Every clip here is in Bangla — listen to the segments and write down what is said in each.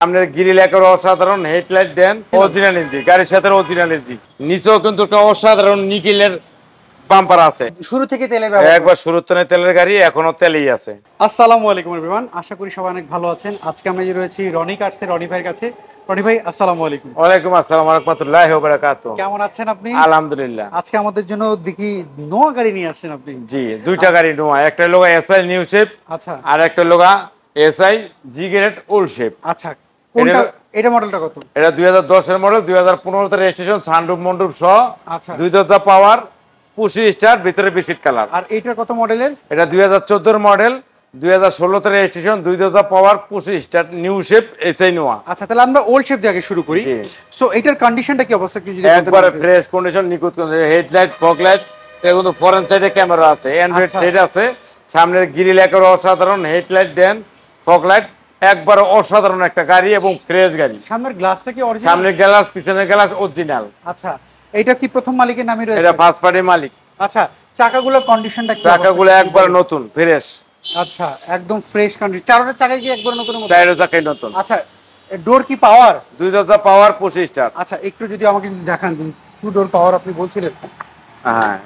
সামনের গ্রিল একেবারে অসাধারণ, হেডলাইট দেন অরিজিনাল ইঞ্জিন, গাড়ির সাথে অরিজিনাল ইঞ্জিন। নিচেও কিন্তু একটা অসাধারণ নিকেলের বাম্পার আছে। শুরু থেকে তেলের ব্যবহার, একবার শুরু তেলের গাড়ি, এখনো তেলেই আছে। আসসালামু আলাইকুম এভরিওয়ান, আশা করি সবাই অনেক ভালো আছেন। আজকে আমি রয়েছি রনি কার্সের রনি ভাইয়ের কাছে। রনি ভাই আসসালামু আলাইকুম। ওয়ালাইকুম আসসালাম ওয়া রাহমাতুল্লাহি ওয়া বারাকাতুহু। কেমন আছেন আপনি? আলহামদুলিল্লাহ। আজকে আমাদের জন্য দেখি নোয়া গাড়ি নিয়ে আসছেন আপনি। জি, দুইটা গাড়ি নোয়া, একটা লোগা এসআই নিউ শেপ, আচ্ছা, আর একটা লোগা SI G grade old shape. আচ্ছা, কোনটা এটা মডেলটা কত? এটা 2010 এর মডেল, 2015 তে রেজিস্ট্রেশন, সানরুফ মন্ডপ সহ। আচ্ছা, 2 দরজা পাওয়ার, 25 স্টার, ভিতরে বিসিট কালার। আর এইটার কত মডেলের? এটা 2014 এর মডেল, 2016 তে রেজিস্ট্রেশন, 2 দরজা পাওয়ার, 25 স্টার, নিউ শেপ এসআই নোয়া। আচ্ছা, তাহলে আমরা ওল্ড শেপ দিয়ে আগে শুরু করি। সো এটার কন্ডিশনটা কি অবস্থা একটু যদি একবারে ফ্রেশ কন্ডিশন, নিখুঁত কন্ডিশন। হেডলাইট, ফগ লাইট, এটা কিন্তু ফরেন সাইডে ক্যামেরা আছে, অ্যান্ড্রয়েড সাইড আছে। সামনের গ্রিল একেবারে অসাধারণ, হেডলাইট দেন, ফগ লাইট, একবারে অসাধারণ একটা গাড়ি এবং ফ্রেশ গাড়ি। সামনের গ্লাসটা কি অরিজিনাল? সামনের গ্লাস, পিছনের গ্লাস অরিজিনাল। আচ্ছা, এটা কি প্রথম মালিকের নামে রয়েছে? এটা ফার্স্ট পার্টি মালিক। আচ্ছা, চাকাগুলোর কন্ডিশনটা কি? চাকাগুলো একবারে নতুন, ফ্রেশ। আচ্ছা, একদম ফ্রেশ কন্ডিশন। চারোটা চাকায় কি একবার নতুন মতো? চারটা চাকাই নতুন। আচ্ছা, ডোর কি পাওয়ার? 2 দরজা পাওয়ার, 25 স্টার। আচ্ছা, একটু যদি আমাকে দেখান, টু ডোর পাওয়ার আপনি বলছিলেন। হ্যাঁ,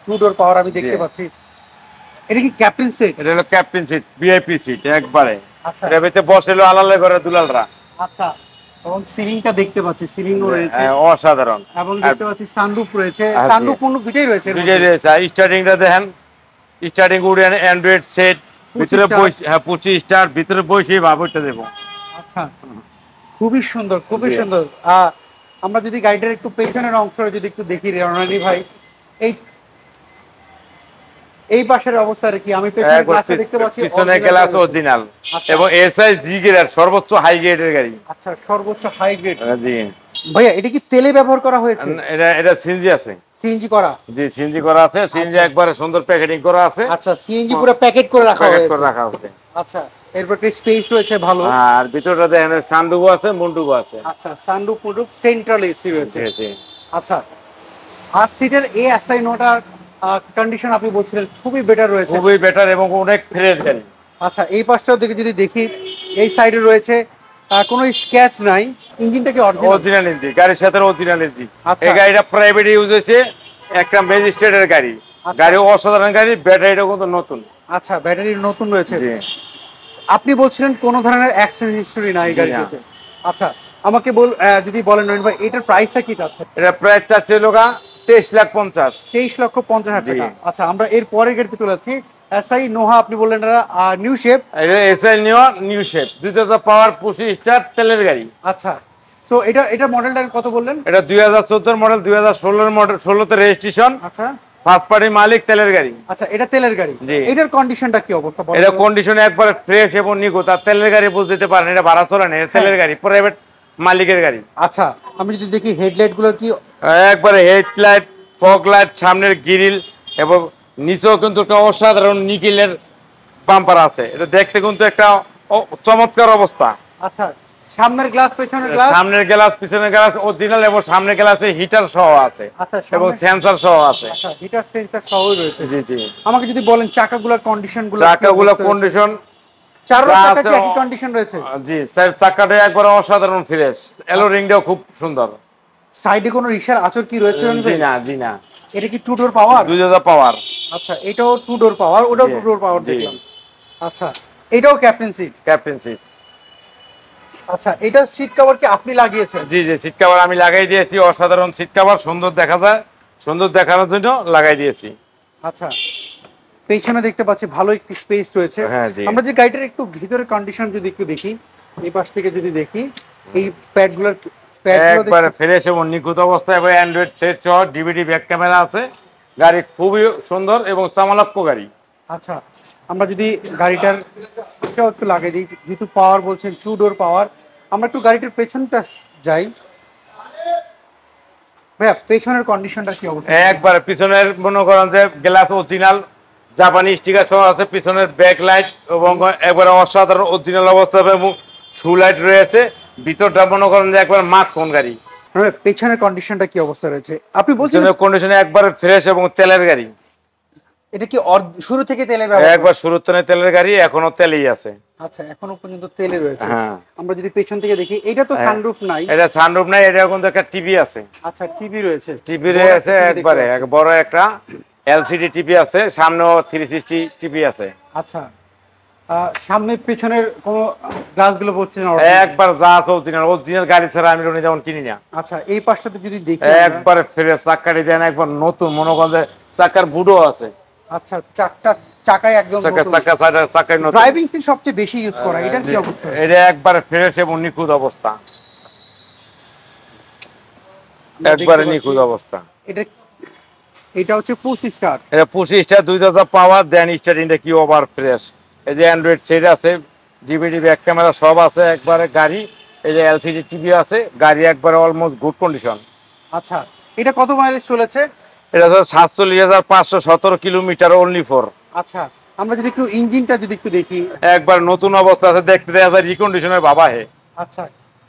টু ডোর পাওয়ার আমি দেখতে পাচ্ছি। এটা কি ক্যাপ্টেন সিট? এটা হলো ক্যাপ্টেন সিট, ভিআইপি সিট একবারে। আচ্ছা, এর ভিতরে বসেলো আলালে করে দুলালরা। আচ্ছা, এবং সিলিংটা দেখতে পাচ্ছি, সিলিংও রয়েছে। হ্যাঁ, অসাধারণ। এবং দেখতে পাচ্ছি সানরুফ রয়েছে, সানরুফ ফোনরুফ দুটোই রয়েছে। দুটোই রয়েছে। স্টার্টিংটা দেখেন, স্টার্টিং উড অ্যান্ড্রয়েড সেট, ভিতরে 25 স্টার, ভিতরে বসে ভাবটা দেব। আচ্ছা, খুবই সুন্দর, খুবই সুন্দর। আমরা যদি গাড়িটার একটু পেছনের অংশটা যদি একটু দেখি রনি ভাই, এই পাশের অবস্থা কি? আমি পেছনের গ্লাসে দেখতে পাচ্ছি পিছনে গ্লাস অরিজিনাল এবং এসআই জি গ্রেড, সর্বোচ্চ হাই গ্রেডের গাড়ি। আচ্ছা, সর্বোচ্চ হাই গ্রেড। জি ভাইয়া, এটা কি তেলে ব্যবহার করা হয়েছে? এটা সিএনজি আছে। সিএনজি করা? জি, সিএনজি করা আছে। সিএনজি একবারে সুন্দর প্যাকেটিং করা আছে। আচ্ছা, সিএনজি পুরো প্যাকেট করে রাখা হয়েছে। আচ্ছা, এরপর কি স্পেস রয়েছে ভালো। আর ভিতরটা দেখেন, সানরুফ আছে, মুন্ডুপ আছে। আচ্ছা, সানরুফ মুন্ডুপ, সেন্ট্রাল এসি রয়েছে। জি। আচ্ছা, আর সিটের এই এসআই নোটার কন্ডিশন আপনি বলছিলেন খুবই বেটার রয়েছে। খুবই বেটার এবং অনেক ফ্রেশ গাড়ি। আচ্ছা, এই পাশটাও দিকে যদি দেখি, এই সাইডে রয়েছে কোনো স্ক্র্যাচ নাই। ইঞ্জিনটা কি অরিজিনাল ইঞ্জিন, গাড়ির সাথে অরিজিনাল ইঞ্জিন। আচ্ছা, এই গাড়িটা প্রাইভেট ইউজ হয়েছে, একটা ম্যাজিস্ট্রেটের গাড়ি। গাড়ি অসাধারণ গাড়ি, ব্যাটারিটা কিন্তু নতুন। আচ্ছা, ব্যাটারি নতুন রয়েছে। আপনি বলছিলেন কোন ধরনের অ্যাক্সিডেন্ট হিস্টরি নাই গাড়িতে। আচ্ছা, আমাকে যদি বলেন রহিম ভাই, এটার প্রাইসটা কি চাচ্ছেন? এটা প্রাইস চাচ্ছে লোকা 23,50,000। 23,50,000 টাকা। আচ্ছা, আমরা এর পরের গাড়িতে চলে যাচ্ছি। এসআই নোহা আপনি বললেন এটা নিউ শেপ। এটা এসআই নিউ শেপ, 2 দরজা পাওয়ার, 25 স্টার, তেলের গাড়ি। আচ্ছা, সো এটা মডেলটা কত বললেন? এটা 2014 মডেল, 2016 এর মডেল, 16 তে রেজিস্ট্রেশন। আচ্ছা, ফার্স্ট পার্টি মালিক, তেলের গাড়ি। আচ্ছা, এটা তেলের গাড়ি। এটার কন্ডিশনটা কি অবস্থা বলেন? এটা কন্ডিশন একবারে ফ্রেশ এবং নিখুঁত। আর তেলের গাড়ি বুঝতে দিতে পারেন, এটা ভাড়া চলে না, এটা তেলের গাড়ি, প্রাইভেট মালিকের গাড়ি। আচ্ছা, আমি যদি দেখি হেডলাইট গুলো কি একবারে হেডলাইট, ফগ লাইট, সামনের গ্রিল এবং নিচেও কিন্তু একটা অসাধারণ নিকেলের বাম্পার আছে। এটা দেখতে কিন্তু একটা চমৎকার অবস্থা। আচ্ছা, সামনের গ্লাস, পেছনের গ্লাস? সামনের গ্লাস, পিছনের গ্লাস অরিজিনাল এবং সামনের গ্লাসে হিটার সহ আছে। আচ্ছা, এবং সেন্সর সহ আছে। আচ্ছা, হিটার সেন্সর সহই রয়েছে। জি। আমাকে যদি বলেন চাকাগুলোর কন্ডিশনগুলো? চাকাগুলো কন্ডিশন, চারটা চাকা কি একই কন্ডিশন রয়েছে? জি, চাকাটা একবারে অসাধারণ ফ্রেশ। এলো রিংটাও খুব সুন্দর। সাইডে কোনো রিকশার আঁচড় কি রয়েছে? জি না। এটা কি টু ডোর পাওয়ার? 2 দরজা পাওয়ার। আচ্ছা, এটাও টু ডোর পাওয়ার, ওটাও টু ডোর পাওয়ার দেখলাম। আচ্ছা, এটাও ক্যাপ্টেন সিট? Captain seat. আচ্ছা, এটা সিট কভার কি আপনি লাগিয়েছেন? জি, সিট কভার আমি লাগাই দিয়েছি। অসাধারণ সিট কভার, সুন্দর দেখা যায়, সুন্দর দেখানোর জন্য লাগাই দিয়েছি। আচ্ছা, পেছনে দেখতে পাচ্ছি ভালো একটি স্পেস রয়েছে। আমরা যে গাড়িটার একটু ভিতরের কন্ডিশন যদি একটু দেখি, এই পাশ থেকে যদি দেখি, এই প্যাডগুলো একবারে ফ্রেশ এবং নিখুঁত অবস্থায়, এবং অ্যান্ড্রয়েড সেট সহ ডিভিডি ব্যাক ক্যামেরা আছে। গাড়ি খুবই সুন্দর এবং চামালক্য গাড়ি। আচ্ছা, আমরা যদি গাড়িটার এটাও একটু লাগিয়ে দিই, যেহেতু পাওয়ার বলছেন, টু ডোর পাওয়ার, আমরা একটু গাড়িটার পেছনটা যাই। ভাইয়া, পেছনের কন্ডিশনটা কি অবস্থা? একবারে পিছনের মনে করেন যে গ্লাস অরিজিনাল, জাপানি স্টিকার সহ আছে। পিছনের ব্যাক লাইট এবং একবারে অসাধারণ অরিজিনাল অবস্থা এবং শু লাইট রয়েছে। ভিতরটা মনে করেন যে একবার মাখন গাড়ি। পেছনের কন্ডিশনটা কি অবস্থা রয়েছে? আপনি বলছেন কন্ডিশনে একবারে ফ্রেশ এবং তেলের গাড়ি। এটা কি শুরু থেকে তেলের ব্যবহার? একবার শুরু থেকে তেলের গাড়ি, এখনো তেলেই আছে। আচ্ছা, এখনো পর্যন্ত তেলে রয়েছে। হ্যাঁ, আমরা যদি পেছন থেকে দেখি, এটা তো সানরুফ নাই। এটা সানরুফ নাই, এটা কিন্তু একটা টিভি আছে। আচ্ছা, টিভি রয়েছে। টিভি রয়েছে একবারে বড় একটা এলসিডি টিভি আছে, সামনেও 360 টিভি আছে। আচ্ছা, সামনে পিছনের কোনো গ্লাসগুলো বলছে না? একবার যা আছে অরিজিনাল গাড়ি ছাড়া আমি রনি যেমন কিনি না। আচ্ছা, এই পাশটাতে যদি দেখি একবারে ফ্রেশ চাকাটি দেন, একবার নতুন, মনে করেন যে চাকার বুডো আছে। আচ্ছা, চারটা চাকায় একদম চাকায় নতুন। ড্রাইভিং সিট সবচেয়ে বেশি ইউজ করা, এটার কি অবস্থা? এটা একবারে ফ্রেশ এবং নিখুঁত অবস্থা, একবারে নিখুঁত অবস্থা। এটা হচ্ছে পুশ স্টার। এটা পুশ স্টার 2000 পাওয়ার দেন, স্টার্টিংটা কি ওভার ফ্রেশ। এই যে অ্যান্ড্রয়েড সেট আছে, ডিভিডি ব্যাক ক্যামেরা সব আছে একবারে গাড়ি। এই যে এলসিডি টিভি আছে, গাড়ি একবারে অলমোস্ট গুড কন্ডিশন। আচ্ছা, এটা কত মাইলেজ চলেছে? এটা তো 47,517 কিলোমিটার অনলি ফর। আচ্ছা, আমরা যদি একটু ইঞ্জিনটা যদি একটু দেখি, একবার নতুন অবস্থা আছে, দেখতে দেয়া যায় রিকন্ডিশনের বাবা হে। আচ্ছা,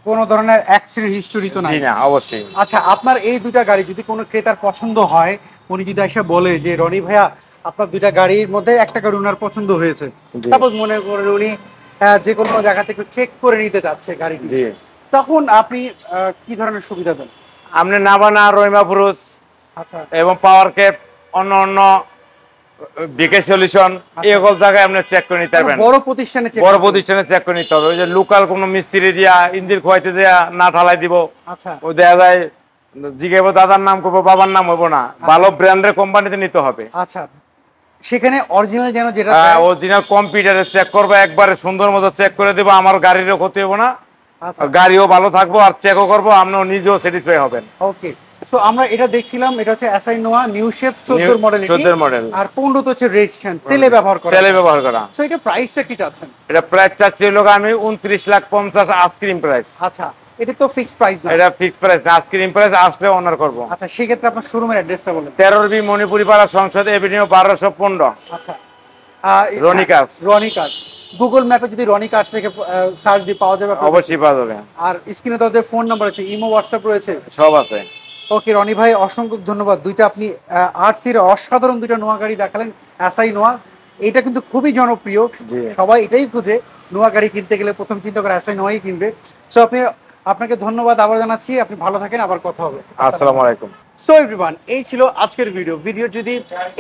কোনো ধরনের অ্যাক্সিডেন্ট হিস্টোরি তো নাই? জি না, অবশ্যই। আচ্ছা, আপনার এই দুটা গাড়ি যদি কোনো ক্রেতার পছন্দ হয়, উনি যদি এসে বলে যে রনি ভাইয়া আপনার দুটা গাড়ির মধ্যে একটা গাড়ি ওনার পছন্দ হয়েছে, সাপোজ মনে করেন উনি যে কোনো জায়গা থেকে চেক করে নিতে যাচ্ছে গাড়িটি, তখন আপনি কি ধরনের সুবিধা দেন? আপনি নাবানা, রহিমা ফুরুজ, আচ্ছা, এবং পাওয়ার ক্যাপ, অন্য অন্য বিকে সলিউশন, এইগুলো জায়গায় আপনি চেক করে নিতে পারবেন। বড় প্রতিষ্ঠানে চেক করে নিতে হবে। ওই যে লোকাল কোনো মিস্ত্রি দিয়া ইঞ্জিন খোয়াইতে দেয়া না ঢালাই দিব। আচ্ছা, ওই দেখা যায় জিগাইব, দাদার নাম করবো, বাবার নাম হইব না, ভালো ব্র্যান্ডের কোম্পানিতে নিতে হবে। আচ্ছা, সেখানে অরিজিনাল যেন যেটা অরিজিনাল কম্পিউটারে চেক করবো, একবারে সুন্দর মতো চেক করে দিব, আমার গাড়িরও ক্ষতি হবো না, গাড়িও ভালো থাকবো, আর চেকও করবো, আপনিও নিজেও স্যাটিসফাই হবেন। ওকে, সো আমরা এটা দেখছিলাম, এটা হচ্ছে এসআই নোয়া নিউ শেপ 14 মডেল, 14 মডেল, আর 15 তো হচ্ছে রেজিস্ট্রেশন, তেলে ব্যবহার করা। সো এটা প্রাইসটা কি চাচ্ছেন? এটা প্রাইস চাচ্ছি লোক আমি 29,50,000 আইসক্রিম প্রাইস। আচ্ছা, এটা তো ফিক্সড প্রাইস না? এটা ফিক্সড প্রাইস না, আইসক্রিম প্রাইস আসলে অনার করব। আচ্ছা, সেই ক্ষেত্রে আপনার শোরুমের অ্যাড্রেসটা বলেন। 13 বি মণিপুরি পাড়া, সংসদ এভিনিউ, 1215। আচ্ছা, রনি কার্স গুগল ম্যাপে যদি রনি কার্স লিখে সার্চ দিয়ে পাওয়া যাবে? অবশ্যই পাওয়া যাবে। আর স্ক্রিনে তো যে ফোন নাম্বার আছে, ইমো, হোয়াটসঅ্যাপ রয়েছে, সব আছে। ওকে রনি ভাই, অসংখ্য ধন্যবাদ। দুইটা আপনি আরসির অসাধারণ দুইটা নোয়া গাড়ি দেখালেন, এসআই নোয়া। এটা কিন্তু খুবই জনপ্রিয়, সবাই এটাই খুঁজে, নোয়া গাড়ি কিনতে গেলে প্রথম চিন্তা করে এসআই নোয়াই কিনবে। সো আপনাকে ধন্যবাদ আবার জানাচ্ছি, আপনি ভালো থাকেন, আবার কথা হবে। আসসালামু আলাইকুম। সো এভরিওয়ান, এই ছিল আজকের ভিডিও যদি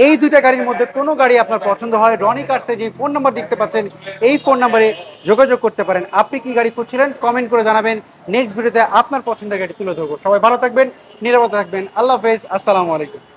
এই দুইটা গাড়ির মধ্যে কোনো গাড়ি আপনার পছন্দ হয়, রনি কার্সে যে ফোন নাম্বার দেখতে পাচ্ছেন, এই ফোন নাম্বারে যোগাযোগ করতে পারেন। আপনি কি গাড়ি খুঁজছিলেন কমেন্ট করে জানাবেন, নেক্সট ভিডিওতে আপনার পছন্দের গাড়ি তুলে ধরবো। সবাই ভালো থাকবেন, নিরাপদে থাকবেন, আল্লাহ হাফেজ, আসসালামু আলাইকুম।